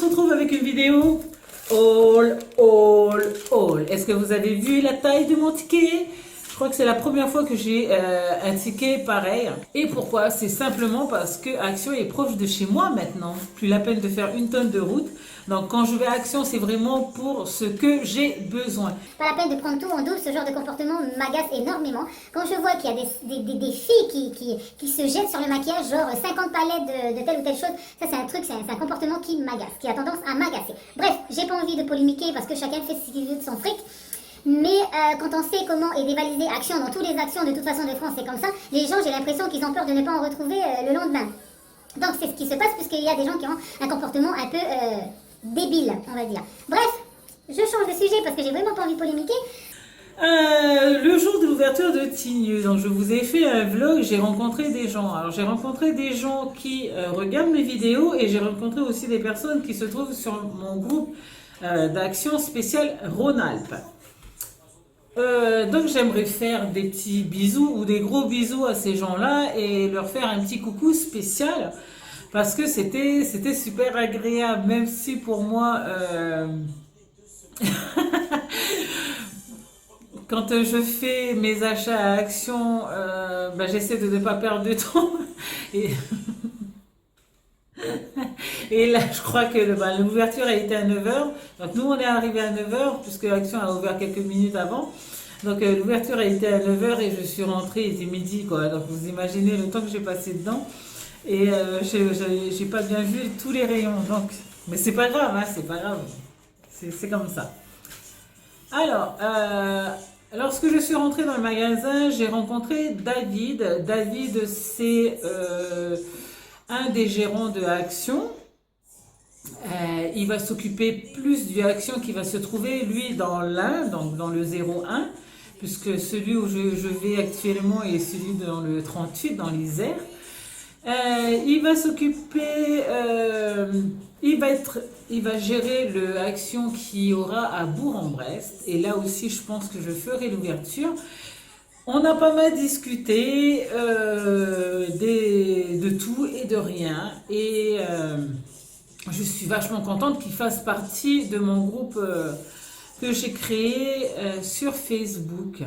retrouve avec une vidéo all. Est-ce que vous avez vu la taille de mon ticket? Je crois que c'est la première fois que j'ai un ticket pareil. Et pourquoi? C'est simplement parce que Action est proche de chez moi maintenant. Plus la peine de faire une tonne de route. Donc quand je vais à Action, c'est vraiment pour ce que j'ai besoin. Pas la peine de prendre tout en douce, ce genre de comportement m'agace énormément. Quand je vois qu'il y a des filles qui se jettent sur le maquillage, genre 50 palettes de telle ou telle chose, ça c'est un truc, c'est un comportement qui m'agace, qui a tendance à m'agacer. Bref, j'ai pas envie de polémiquer parce que chacun fait ce qu'il veut de son fric. Mais quand on sait comment est dévalisée Action dans toutes les actions de toute façon de France, c'est comme ça, les gens, j'ai l'impression qu'ils ont peur de ne pas en retrouver le lendemain. Donc c'est ce qui se passe puisqu'il y a des gens qui ont un comportement un peu débile, on va dire. Bref, je change de sujet parce que j'ai vraiment pas envie de polémiquer. Le jour de l'ouverture de Tignes, donc je vous ai fait un vlog, j'ai rencontré des gens. Alors j'ai rencontré des gens qui regardent mes vidéos et j'ai rencontré aussi des personnes qui se trouvent sur mon groupe d'action spéciale Rhône-Alpes. Donc j'aimerais faire des petits bisous ou des gros bisous à ces gens-là et leur faire un petit coucou spécial parce que c'était super agréable, même si pour moi quand je fais mes achats à Action, j'essaie de ne pas perdre de temps et, et là je crois que l'ouverture a été à 9 heures. Donc nous on est arrivé à 9 heures puisque Action a ouvert quelques minutes avant. Donc l'ouverture a été à 9 heures et je suis rentrée, il était midi quoi. Donc vous imaginez le temps que j'ai passé dedans. Et j'ai pas bien vu tous les rayons. Donc, mais c'est pas grave, hein, c'est pas grave. C'est comme ça. Alors, lorsque je suis rentrée dans le magasin, j'ai rencontré David. David, c'est un des gérants de Action. Il va s'occuper plus du Action qui va se trouver, lui, dans l'Ain, donc dans le 01, puisque celui où je vais actuellement est celui dans le 38, dans l'Isère. Il va s'occuper, il va gérer le Action qui aura à Bourg-en-Bresse. Et là aussi, je pense que je ferai l'ouverture. On a pas mal discuté de tout et de rien. Et je suis vachement contente qu'il fasse partie de mon groupe que j'ai créé sur Facebook.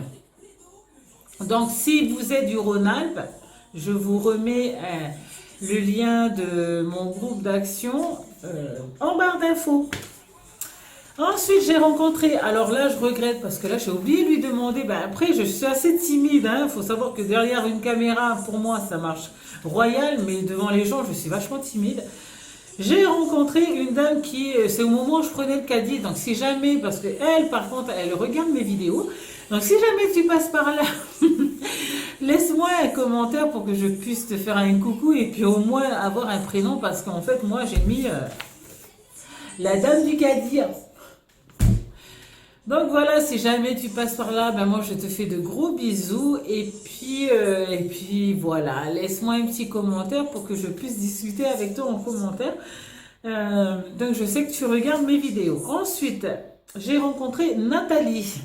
Donc, si vous êtes du Rhône-Alpes, je vous remets le lien de mon groupe d'action en barre d'infos. Ensuite, j'ai rencontré, alors là, je regrette parce que là, j'ai oublié de lui demander. Après, je suis assez timide. Il faut savoir que derrière une caméra, pour moi, ça marche royal, mais devant les gens, je suis vachement timide. J'ai rencontré une dame qui, c'est au moment où je prenais le caddie, donc si jamais, parce que elle, par contre, elle regarde mes vidéos, donc si jamais tu passes par là, laisse-moi un commentaire pour que je puisse te faire un coucou et puis au moins avoir un prénom, parce qu'en fait, moi, j'ai mis la dame du caddie. Donc voilà, si jamais tu passes par là, moi je te fais de gros bisous et puis voilà, laisse-moi un petit commentaire pour que je puisse discuter avec toi en commentaire. Donc je sais que tu regardes mes vidéos. Ensuite, j'ai rencontré Nathalie.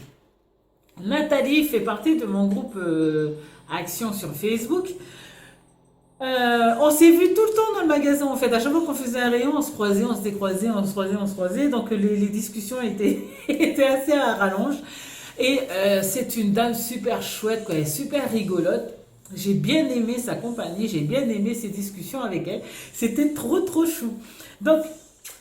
Nathalie fait partie de mon groupe Action sur Facebook. On s'est vu tout le temps dans le magasin en fait. À chaque fois qu'on faisait un rayon, on se croisait, on se décroisait, on se croisait, on se croisait. Donc les discussions étaient assez à rallonge. Et c'est une dame super chouette, quoi, super rigolote. J'ai bien aimé sa compagnie, j'ai bien aimé ses discussions avec elle. C'était trop chou. Donc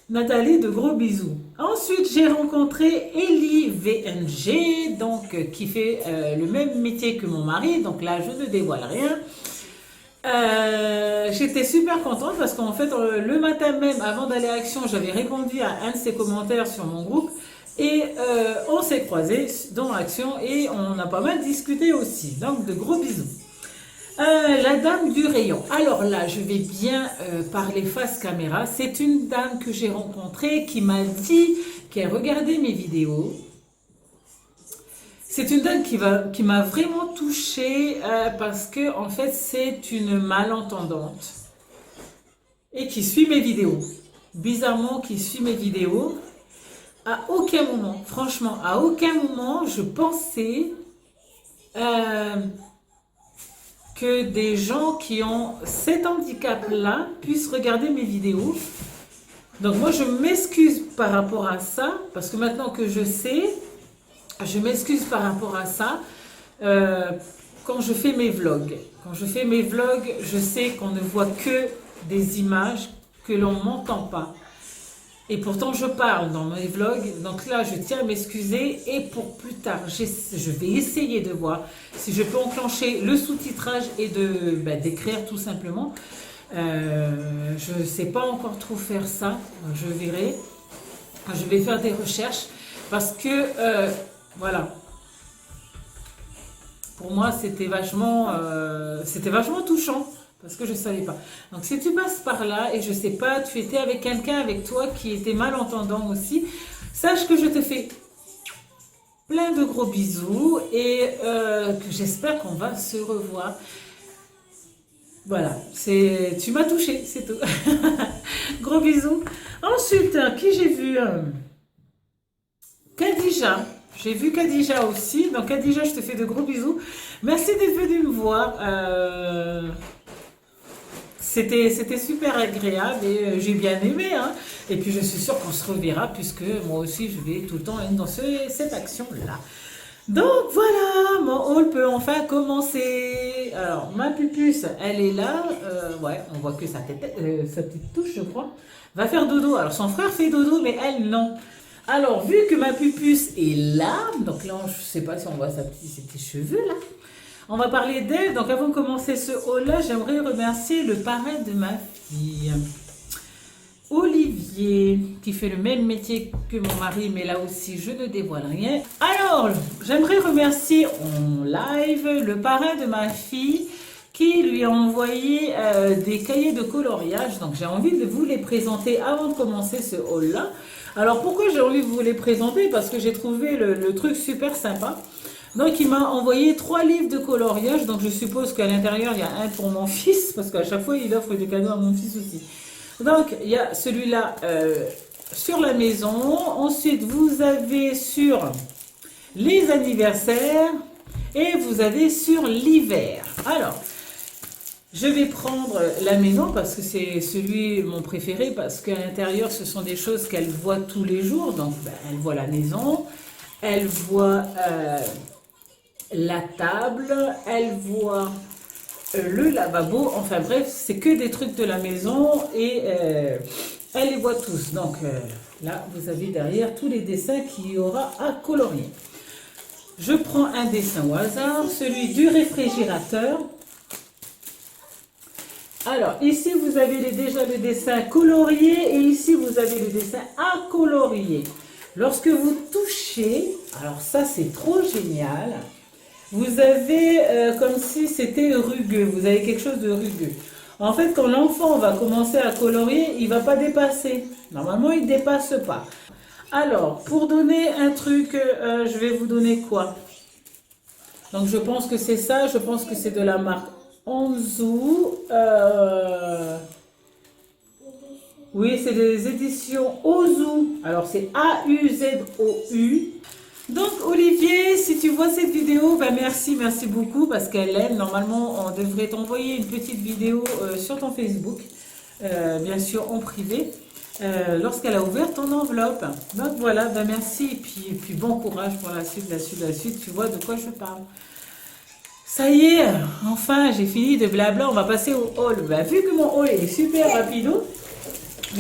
Nathalie, de gros bisous. Ensuite, j'ai rencontré Ellie VNG, donc qui fait le même métier que mon mari. Donc là, je ne dévoile rien. J'étais super contente parce qu'en fait le matin même avant d'aller à Action j'avais répondu à un de ses commentaires sur mon groupe et on s'est croisés dans Action et on a pas mal discuté aussi, donc de gros bisous. La dame du rayon, alors là je vais bien parler face caméra. C'est une dame que j'ai rencontrée qui m'a dit qu'elle regardait mes vidéos. C'est une dame qui m'a vraiment touchée parce que en fait c'est une malentendante et qui suit mes vidéos. Bizarrement, qui suit mes vidéos. À aucun moment, franchement, à aucun moment je pensais que des gens qui ont cet handicap-là puissent regarder mes vidéos. Donc moi je m'excuse par rapport à ça, parce que maintenant que je sais, je m'excuse par rapport à ça. Quand je fais mes vlogs, je sais qu'on ne voit que des images, que l'on m'entend pas. Et pourtant je parle dans mes vlogs, donc là je tiens à m'excuser et pour plus tard, je vais essayer de voir si je peux enclencher le sous-titrage et d'écrire tout simplement. Je ne sais pas encore trop faire ça, je verrai. Je vais faire des recherches parce que voilà, pour moi c'était vachement touchant parce que je ne savais pas. Donc si tu passes par là et je ne sais pas, tu étais avec quelqu'un avec toi qui était malentendant aussi, sache que je te fais plein de gros bisous et que j'espère qu'on va se revoir. Voilà, tu m'as touché, c'est tout. Gros bisous. Ensuite, qui j'ai vu Khadija. J'ai vu Khadija aussi. Donc Khadija, je te fais de gros bisous. Merci d'être venue me voir. C'était super agréable et j'ai bien aimé. Hein. Et puis je suis sûre qu'on se reverra puisque moi aussi je vais tout le temps être dans cette action-là. Donc voilà, mon haul peut enfin commencer. Alors ma pupusse, elle est là. Ouais, on voit que sa petite touche, je crois, va faire dodo. Alors son frère fait dodo, mais elle non. Alors vu que ma pupusse est là, donc là je sais pas si on voit ses petits cheveux là. On va parler d'elle. Donc avant de commencer ce haul-là, j'aimerais remercier le parrain de ma fille. Olivier, qui fait le même métier que mon mari, mais là aussi je ne dévoile rien. Alors, j'aimerais remercier en live le parrain de ma fille qui lui a envoyé des cahiers de coloriage. Donc j'ai envie de vous les présenter avant de commencer ce haul-là. Alors pourquoi j'ai envie de vous les présenter? Parce que j'ai trouvé le truc super sympa. Donc il m'a envoyé 3 livres de coloriage. Donc je suppose qu'à l'intérieur il y a un pour mon fils, parce qu'à chaque fois il offre des cadeaux à mon fils aussi. Donc, il y a celui-là sur la maison. Ensuite, vous avez sur les anniversaires et vous avez sur l'hiver. Alors, je vais prendre la maison parce que c'est celui mon préféré parce qu'à l'intérieur, ce sont des choses qu'elle voit tous les jours. Donc, elle voit la maison, elle voit la table, elle voit le lavabo, enfin bref, c'est que des trucs de la maison et elle les voit tous. Donc là, vous avez derrière tous les dessins qu'il y aura à colorier. Je prends un dessin au hasard, celui du réfrigérateur. Alors, ici, vous avez déjà le dessin colorié et ici, vous avez le dessin à colorier. Lorsque vous touchez, alors ça, c'est trop génial. Vous avez comme si c'était rugueux, vous avez quelque chose de rugueux. En fait, quand l'enfant va commencer à colorier, il ne va pas dépasser. Normalement, il ne dépasse pas. Alors, pour donner un truc, je vais vous donner quoi? Donc, je pense que c'est ça, je pense que c'est de la marque Anzu. Oui, c'est des éditions Ozu. Alors, c'est A-U-Z-O-U. Donc Olivier, si tu vois cette vidéo, merci beaucoup parce qu'elle aime. Normalement, on devrait t'envoyer une petite vidéo sur ton Facebook, bien sûr en privé, lorsqu'elle a ouvert ton enveloppe. Donc voilà, merci et puis bon courage pour la suite, tu vois de quoi je parle. Ça y est, enfin j'ai fini de blabla, on va passer au haul. Vu que mon haul est super rapido,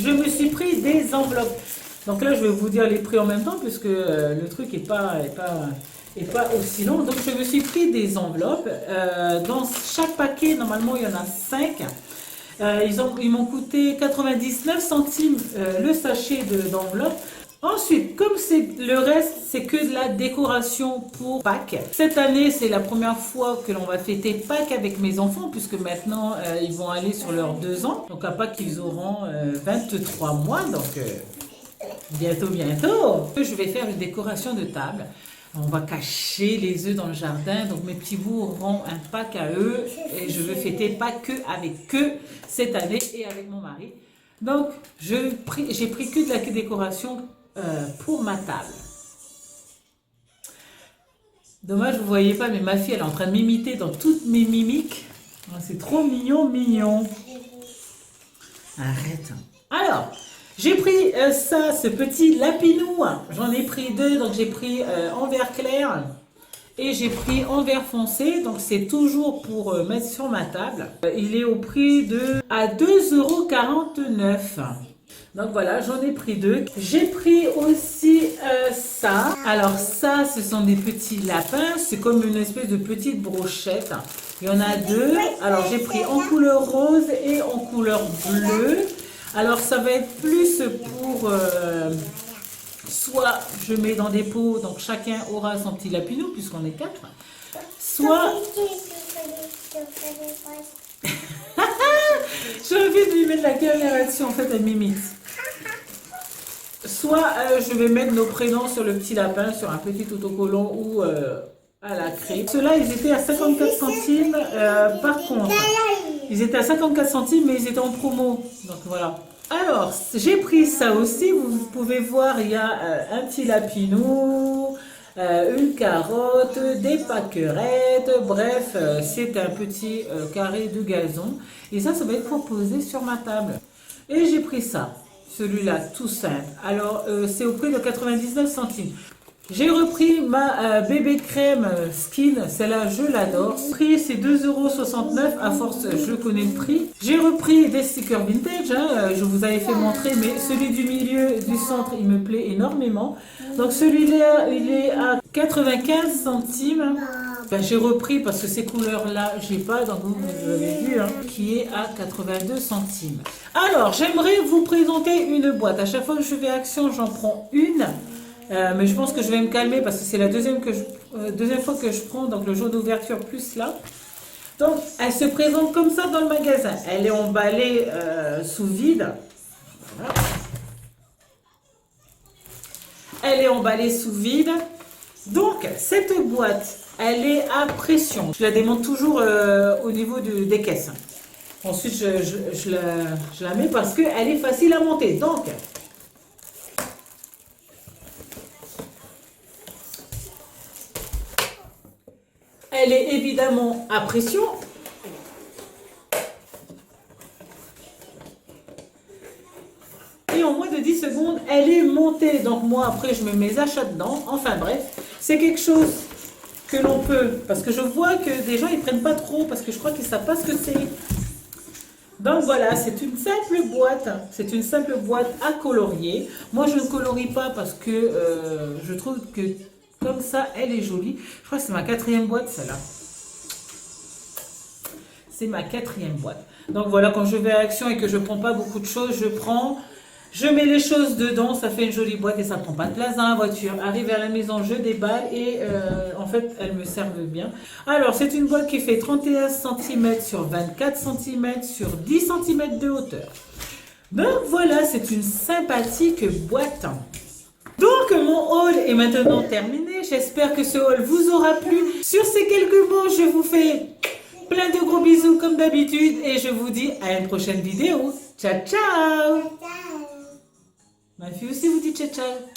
je me suis pris des enveloppes. Donc là, je vais vous dire les prix en même temps, puisque le truc n'est pas aussi long. Donc, je me suis pris des enveloppes. Dans chaque paquet, normalement, il y en a 5. Ils m'ont coûté 99 centimes le sachet d'enveloppe. Ensuite, comme le reste, c'est que de la décoration pour Pâques. Cette année, c'est la première fois que l'on va fêter Pâques avec mes enfants, puisque maintenant, ils vont aller sur leurs 2 ans. Donc, à Pâques, ils auront 23 mois. Donc... bientôt. Je vais faire une décoration de table. On va cacher les œufs dans le jardin. Donc mes petits bouts auront un Pâques à eux. Et je veux fêter pas que avec eux cette année et avec mon mari. Donc j'ai pris que de la décoration pour ma table. Dommage, vous ne voyez pas, mais ma fille elle est en train de m'imiter dans toutes mes mimiques. C'est trop mignon. Arrête. Alors, J'ai pris ça, ce petit lapinou. J'en ai pris deux, donc j'ai pris en vert clair et j'ai pris en vert foncé. Donc c'est toujours pour mettre sur ma table. Il est au prix de à 2,49 €. Donc voilà, j'en ai pris deux. J'ai pris aussi ça. Alors ça, ce sont des petits lapins. C'est comme une espèce de petite brochette. Il y en a deux. Alors j'ai pris en couleur rose et en couleur bleue. Alors ça va être plus pour... soit je mets dans des pots, donc chacun aura son petit lapinou puisqu'on est quatre. Soit... J'ai envie de lui mettre la caméra dessus, en fait elle m'imite. Soit je vais mettre nos prénoms sur le petit lapin, sur un petit autocollant ou à la craie. Ceux-là, ils étaient à 54 centimes par contre. Ils étaient à 54 centimes, mais ils étaient en promo. Donc voilà. Alors, j'ai pris ça aussi. Vous pouvez voir, il y a un petit lapinou, une carotte, des pâquerettes. Bref, c'est un petit carré de gazon. Et ça va être proposé sur ma table. Et j'ai pris ça. Celui-là, tout simple. Alors, c'est au prix de 99 centimes. J'ai repris ma bébé crème skin, celle-là je l'adore. Le prix c'est 2,69 €, à force je connais le prix. J'ai repris des stickers vintage, hein, je vous avais fait montrer, mais celui du milieu, du centre, il me plaît énormément. Donc celui-là, il est à 95 centimes. Ben, j'ai repris parce que ces couleurs-là, j'ai pas, donc vous avez vu, hein, qui est à 82 centimes. Alors, j'aimerais vous présenter une boîte. À chaque fois que je vais à Action, j'en prends une. Mais je pense que je vais me calmer parce que c'est la deuxième fois que je prends, donc le jour d'ouverture plus là. Donc, elle se présente comme ça dans le magasin. Elle est emballée sous vide. Voilà. Elle est emballée sous vide. Donc, cette boîte, elle est à pression. Je la démonte toujours au niveau des caisses. Ensuite, je la mets parce qu'elle est facile à monter. Donc, elle est évidemment à pression. Et en moins de 10 secondes, elle est montée. Donc moi, après, je mets mes achats dedans. Enfin bref, c'est quelque chose que l'on peut... Parce que je vois que des gens, ils prennent pas trop. Parce que je crois qu'ils ne savent pas ce que c'est. Donc voilà, c'est une simple boîte. C'est une simple boîte à colorier. Moi, je ne colorie pas parce que je trouve que... Comme ça, elle est jolie. Je crois que c'est ma 4e boîte, celle-là. C'est ma 4e boîte. Donc voilà, quand je vais à Action et que je ne prends pas beaucoup de choses, je mets les choses dedans, ça fait une jolie boîte et ça ne prend pas de place dans la voiture. Arrive à la maison, je déballe et en fait, elles me servent bien. Alors, c'est une boîte qui fait 31 cm sur 24 cm sur 10 cm de hauteur. Donc voilà, c'est une sympathique boîte. Donc mon haul est maintenant terminé, j'espère que ce haul vous aura plu. Sur ces quelques mots, je vous fais plein de gros bisous comme d'habitude et je vous dis à une prochaine vidéo. Ciao ciao. Ma fille aussi vous dit ciao ciao.